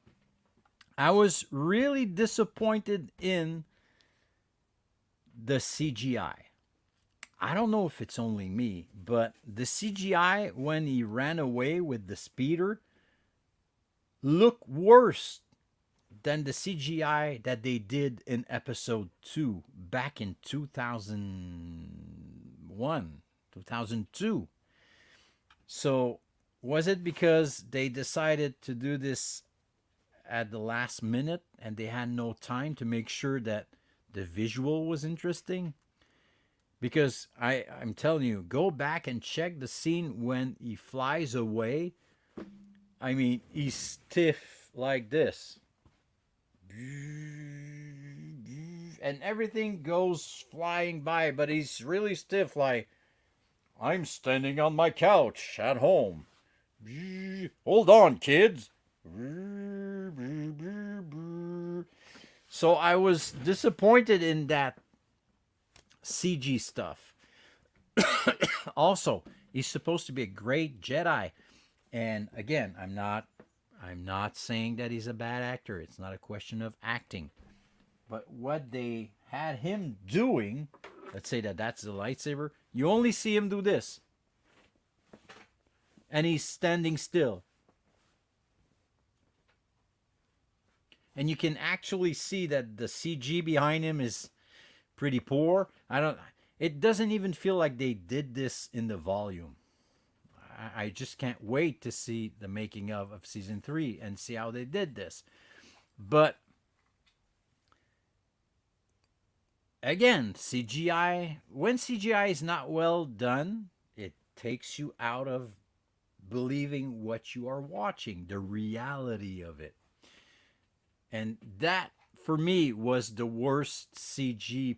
I was really disappointed in the CGI. I don't know if it's only me, but the CGI when he ran away with the speeder looked worse than the CGI that they did in episode 2 back in 2001, 2002. So, was it because they decided to do this at the last minute and they had no time to make sure that the visual was interesting? Because I'm telling you, go back and check the scene when he flies away. I mean, he's stiff like this. And everything goes flying by, but he's really stiff, like, "I'm standing on my couch at home. Hold on, kids." So I was disappointed in that CG stuff. Also, he's supposed to be a great Jedi. And again, I'm not saying that he's a bad actor. It's not a question of acting. But what they had him doing, let's say that's the lightsaber, you only see him do this. And he's standing still. And you can actually see that the CG behind him is pretty poor. It doesn't even feel like they did this in the volume. I just can't wait to see the making of season 3 and see how they did this. But again, when CGI is not well done, it takes you out of believing what you are watching, the reality of it. And that, for me, was the worst CG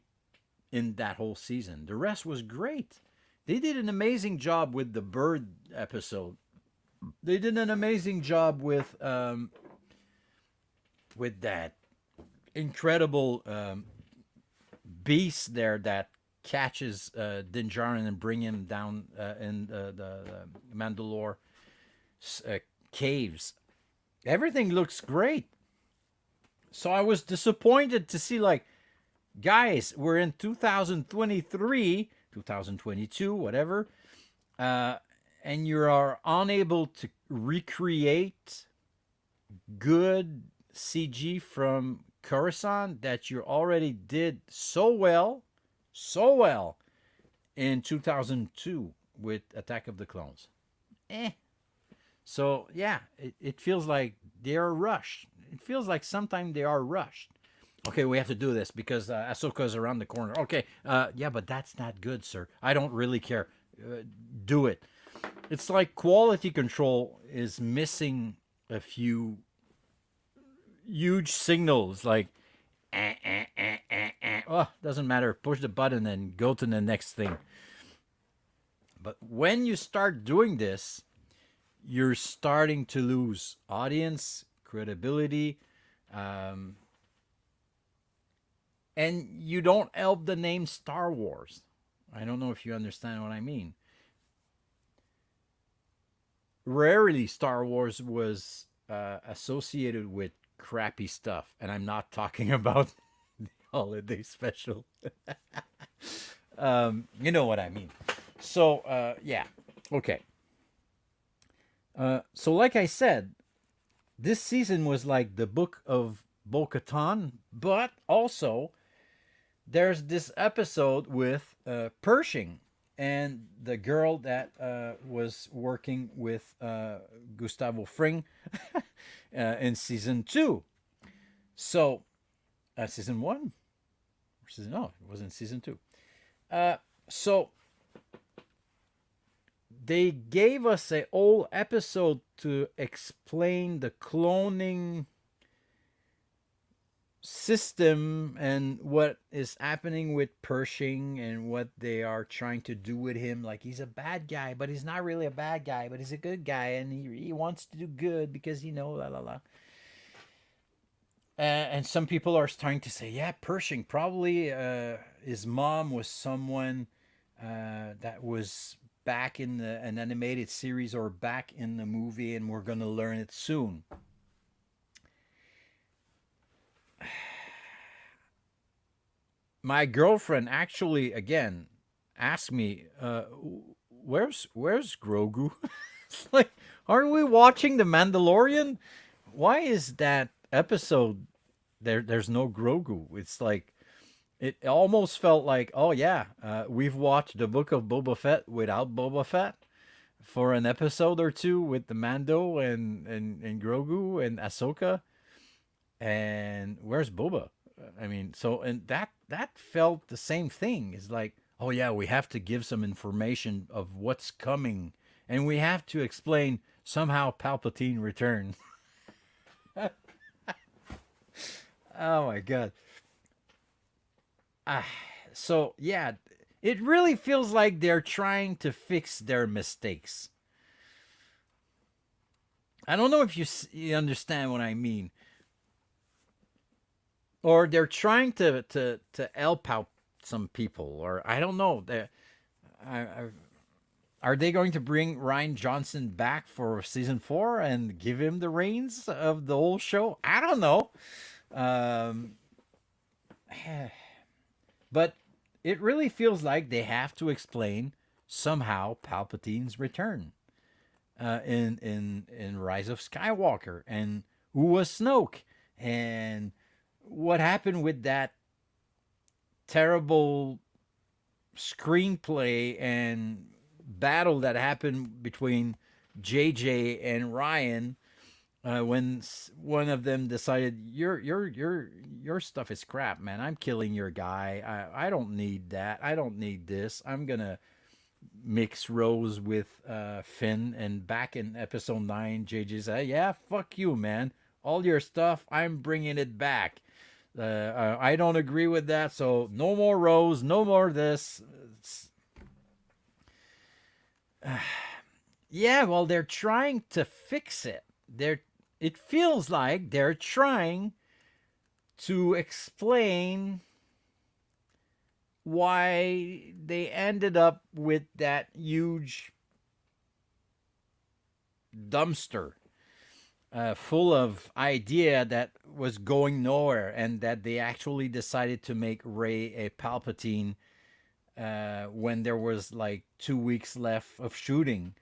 in that whole season. The rest was great. They did an amazing job with the bird episode. They did an amazing job with that incredible beast there that catches Din Djarin and bring him down in the Mandalore caves. Everything looks great. So I was disappointed to see, like, guys, we're in 2023, 2022, whatever, and you are unable to recreate good CG from Coruscant that you already did so well in 2002 with Attack of the Clones. So, yeah, it feels like they are rushed. It feels like sometimes they are rushed. Okay, we have to do this because Ahsoka's around the corner. Okay, yeah, but that's not good, sir. I don't really care. Do it. It's like quality control is missing a few huge signals, like, oh, doesn't matter. Push the button and go to the next thing. But when you start doing this, you're starting to lose audience, credibility, and you don't help the name Star Wars. I don't know if you understand what I mean. Rarely Star Wars was associated with crappy stuff, and I'm not talking about the holiday special. You know what I mean. So, yeah. Okay. So like I said, this season was like the book of Bo-Katan, but also there's this episode with Pershing and the girl that was working with Gustavo Fring in season two. So, season one? Or season, no, it was in season two. Uh, so, they gave us a whole episode to explain the cloning system and what is happening with Pershing and what they are trying to do with him. Like he's a bad guy, but he's not really a bad guy, but he's a good guy, and he wants to do good because la la la. And some people are starting to say, yeah, Pershing probably his mom was someone that was back in an animated series or back in the movie, and we're gonna learn it soon. My girlfriend actually again asked me, "Where's Grogu?" It's like, aren't we watching the Mandalorian? Why is that episode there? There's no Grogu. It's like it almost felt like, oh yeah, we've watched the Book of Boba Fett without Boba Fett for an episode or two with the Mando and Grogu and Ahsoka, and where's Boba? I mean, so and that felt the same thing. It's like, oh yeah, we have to give some information of what's coming, and we have to explain somehow Palpatine returned. Oh my god. Ah, so yeah, it really feels like they're trying to fix their mistakes. I don't know if you understand what I mean, or they're trying to help out some people, or I don't know. I, are they going to bring Ryan Johnson back for season four and give him the reins of the whole show? I don't know. Um, but it really feels like they have to explain somehow Palpatine's return in Rise of Skywalker, and who was Snoke, and what happened with that terrible screenplay and battle that happened between JJ and Ryan when one of them decided your stuff is crap, man. I'm killing your guy. I don't need that. I don't need this. I'm gonna mix Rose with Finn. And back in episode 9, JJ said, "Yeah, fuck you, man. All your stuff, I'm bringing it back. I don't agree with that. So no more Rose, no more this." Yeah, well, they're trying to fix it. It feels like they're trying to explain why they ended up with that huge dumpster full of idea that was going nowhere, and that they actually decided to make Ray a Palpatine when there was like 2 weeks left of shooting.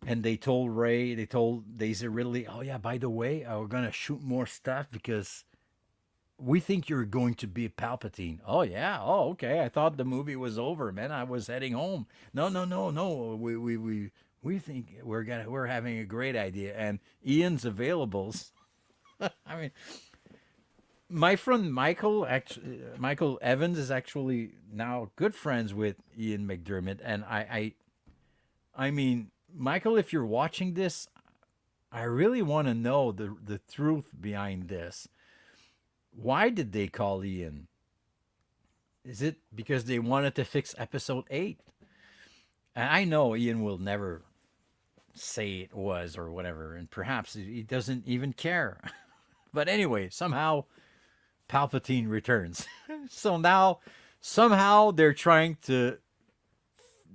And they told Ray, they told Daisy Ridley, oh yeah, by the way, we're gonna shoot more stuff because we think you're going to be Palpatine. Oh yeah, oh okay. I thought the movie was over, man. I was heading home. No, no, no, no. We think we're having a great idea, and Ian's available. I mean, my friend Michael Evans is actually now good friends with Ian McDermott, and I mean, Michael, if you're watching this, I really want to know the truth behind this. Why did they call Ian? Is it because they wanted to fix episode 8? And I know Ian will never say it was or whatever, and perhaps he doesn't even care. But anyway, somehow Palpatine returns. So now somehow they're trying to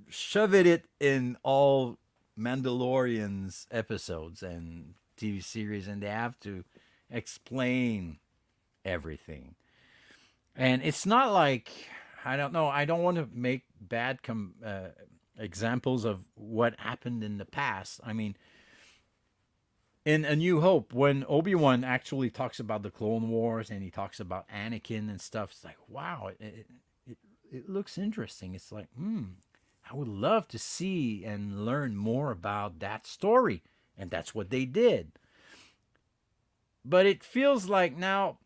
shove it in all Mandalorian's episodes and TV series, and they have to explain everything. And it's not like, I don't know. I don't want to make bad examples of what happened in the past. I mean, in A New Hope, when Obi-Wan actually talks about the Clone Wars and he talks about Anakin and stuff, it's like, wow, it looks interesting. It's like, I would love to see and learn more about that story. And that's what they did. But it feels like now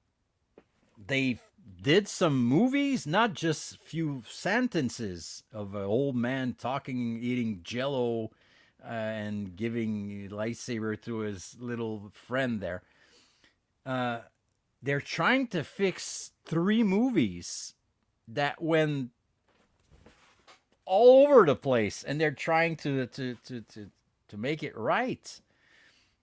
they did some movies, not just few sentences of an old man talking, eating jello, and giving lightsaber to his little friend there. Uh, they're trying to fix 3 movies that went all over the place, and they're trying to make it right.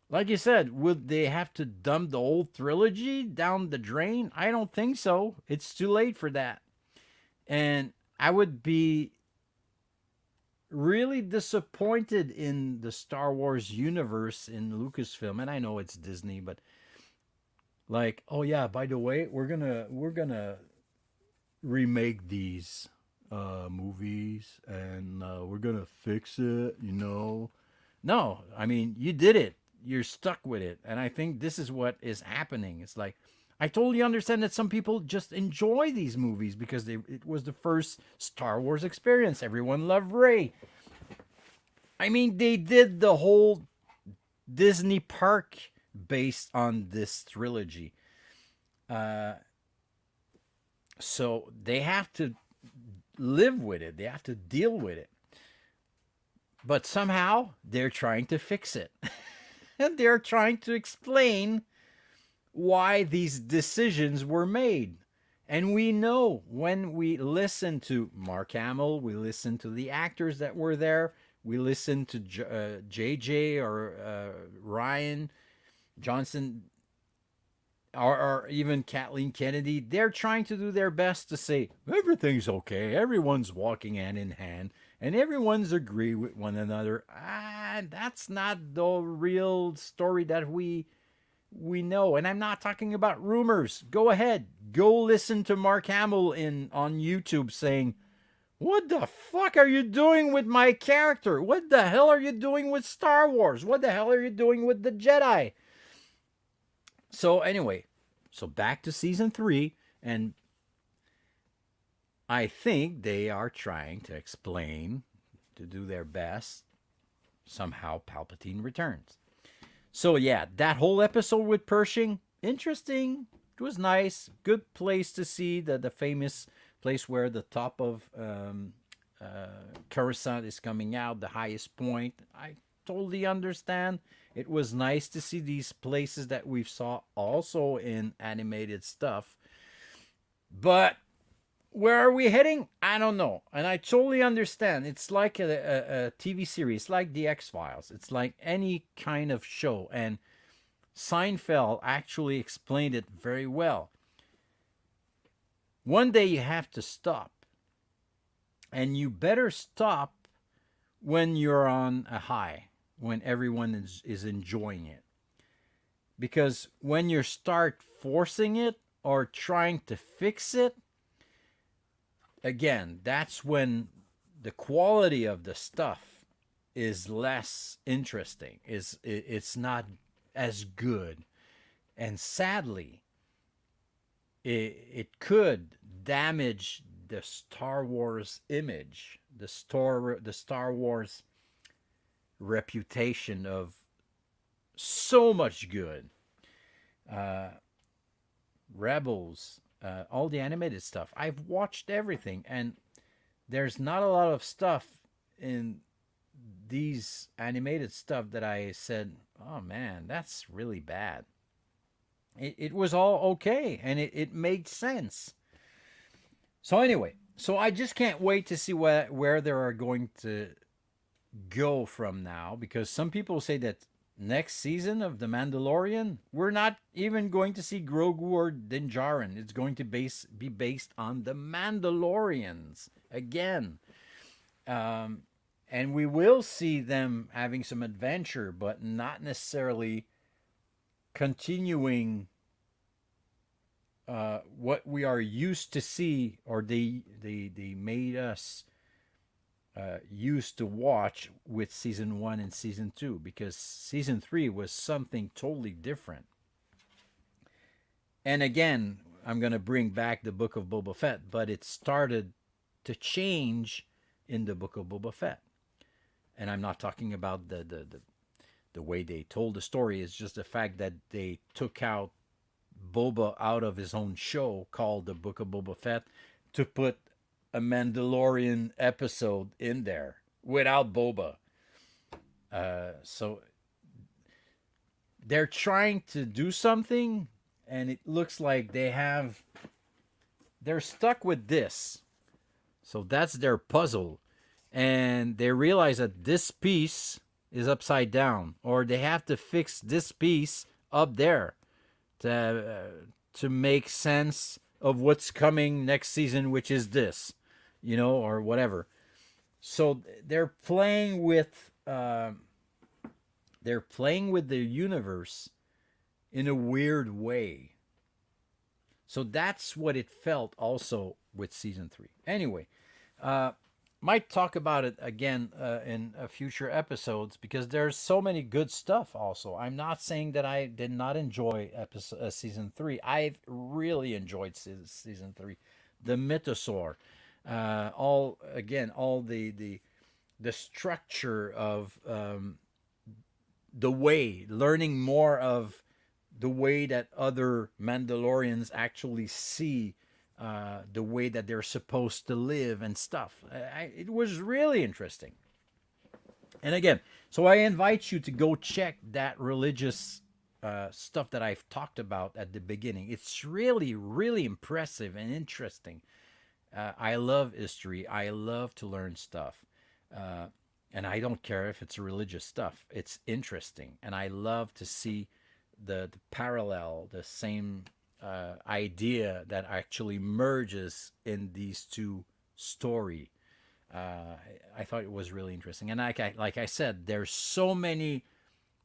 Like you said, would they have to dump the old trilogy down the drain? I don't think so. It's too late for that. And I would be really disappointed in the Star Wars universe in Lucasfilm. And I know it's Disney, but like, oh yeah, by the way, we're gonna remake these movies, and we're gonna fix it, No, I mean, you did it. You're stuck with it. And I think this is what is happening. It's like, I totally understand that some people just enjoy these movies because it was the first Star Wars experience. Everyone loved Rey. I mean, they did the whole Disney park based on this trilogy. Uh, so they have to live with it, they have to deal with it. But somehow they're trying to fix it. And they're trying to explain why these decisions were made. And we know when we listen to Mark Hamill, we listen to the actors that were there, we listen to JJ or Ryan Johnson, or even Kathleen Kennedy, they're trying to do their best to say everything's okay, everyone's walking hand in hand, and everyone's agree with one another. That's not the real story that we know. And I'm not talking about rumors. Go ahead, go listen to Mark Hamill on YouTube saying, "What the fuck are you doing with my character? What the hell are you doing with Star Wars? What the hell are you doing with the Jedi?" So anyway, so back to season 3, and I think they are trying to explain, to do their best. Somehow Palpatine returns. So yeah, that whole episode with Pershing, interesting. It was nice. Good place to see the famous place where the top of Coruscant is coming out, the highest point. I totally understand. It was nice to see these places that we've saw also in animated stuff. But where are we heading? I don't know. And I totally understand. It's like a TV series, like The X-Files. It's like any kind of show. And Seinfeld actually explained it very well. One day you have to stop. And you better stop when you're on a high, when everyone is enjoying it. Because when you start forcing it or trying to fix it, again, that's when the quality of the stuff is less interesting. It's not as good. And sadly, it could damage the Star Wars image, the Star Wars reputation of so much good. Rebels, all the animated stuff. I've watched everything, and there's not a lot of stuff in these animated stuff that I said, oh man, that's really bad. It was all okay, and it made sense. So anyway, so I just can't wait to see where they are going to go from now, because some people say that next season of The Mandalorian, we're not even going to see Grogu or Din Djarin. It's going to be based on the Mandalorians again. And we will see them having some adventure, but not necessarily continuing what we are used to see, or they made us used to watch with season 1 and season 2, because season 3 was something totally different. And again, I'm going to bring back the Book of Boba Fett, but it started to change in the Book of Boba Fett. And I'm not talking about the way they told the story. It's just the fact that they took out Boba out of his own show called the Book of Boba Fett to put a Mandalorian episode in there without Boba. So they're trying to do something, and it looks like they're stuck with this. So that's their puzzle. And they realize that this piece is upside down, or they have to fix this piece up there to make sense of what's coming next season, which is this, or whatever. So they're playing with the universe in a weird way. So that's what it felt also with season 3. Anyway, might talk about it again in future episodes, because there's so many good stuff also. I'm not saying that I did not enjoy season 3. I've really enjoyed season 3. The mythosaur, all the structure of the way, learning more of the way that other Mandalorians actually see the way that they're supposed to live and stuff. It was really interesting. And again, so I invite you to go check that religious stuff that I've talked about at the beginning. It's really, really impressive and interesting. I love history. I love to learn stuff. And I don't care if it's religious stuff. It's interesting. And I love to see the parallel, the same idea that actually merges in these two story. I thought it was really interesting. And like I said, there's so many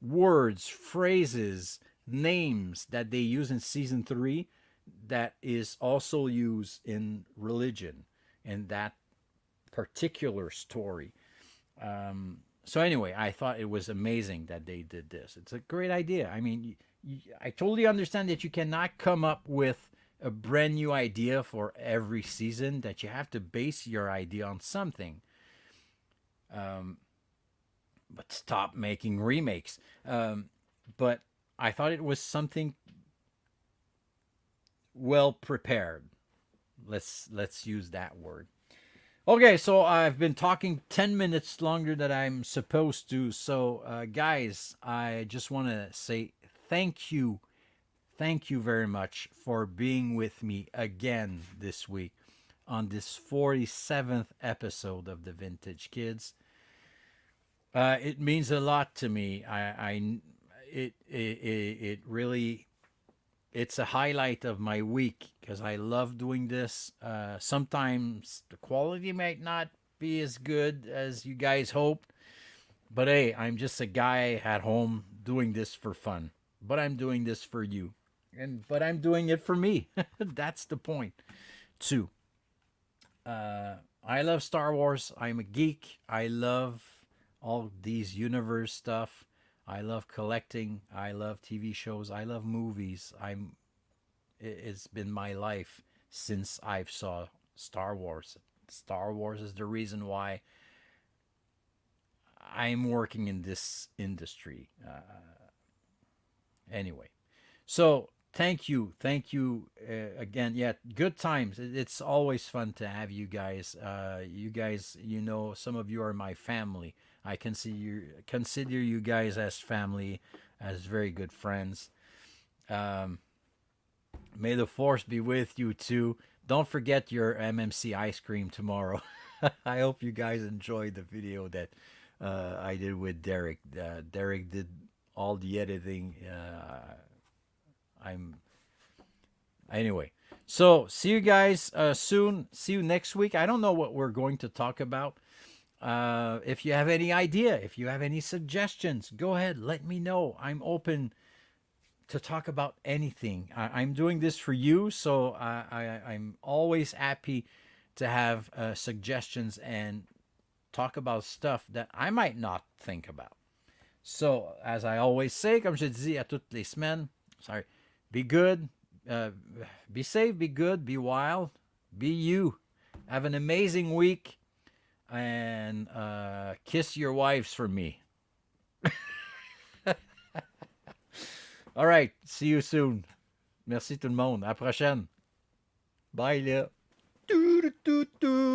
words, phrases, names that they use in season 3 that is also used in religion in that particular story. So anyway, I thought it was amazing that they did this. It's a great idea. I mean, I totally understand that you cannot come up with a brand new idea for every season, that you have to base your idea on something. But stop making remakes. But I thought it was something well prepared. Let's use that word. Okay, so I've been talking 10 minutes longer than I'm supposed to. So, guys, I just want to say thank you. Thank you very much for being with me again this week on this 47th episode of the Vintage Kids. It means a lot to me. It really, it's a highlight of my week because I love doing this. Sometimes the quality might not be as good as you guys hoped, but hey, I'm just a guy at home doing this for fun. But I'm doing this for you, but I'm doing it for me. That's the point, too. I love Star Wars. I'm a geek. I love all these universe stuff. I love collecting. I love TV shows. I love movies. It's been my life since I saw Star Wars. Star Wars is the reason why I'm working in this industry. Anyway, so thank you again. Yeah, good times. It's always fun to have you guys. You guys, some of you are my family. I consider you guys as family, as very good friends. May the force be with you too. Don't forget your MMC ice cream tomorrow. I hope you guys enjoyed the video that I did with Derek. Derek did all the editing. Anyway. So see you guys soon. See you next week. I don't know what we're going to talk about. If you have any idea, if you have any suggestions, go ahead. Let me know. I'm open to talk about anything. I'm doing this for you, so I'm always happy to have suggestions and talk about stuff that I might not think about. So, as I always say, comme je dis à toutes les semaines, be good, be safe, be good, be wild, be you. Have an amazing week. And kiss your wives for me. All right. See you soon. Merci tout le monde. À la prochaine. Bye là.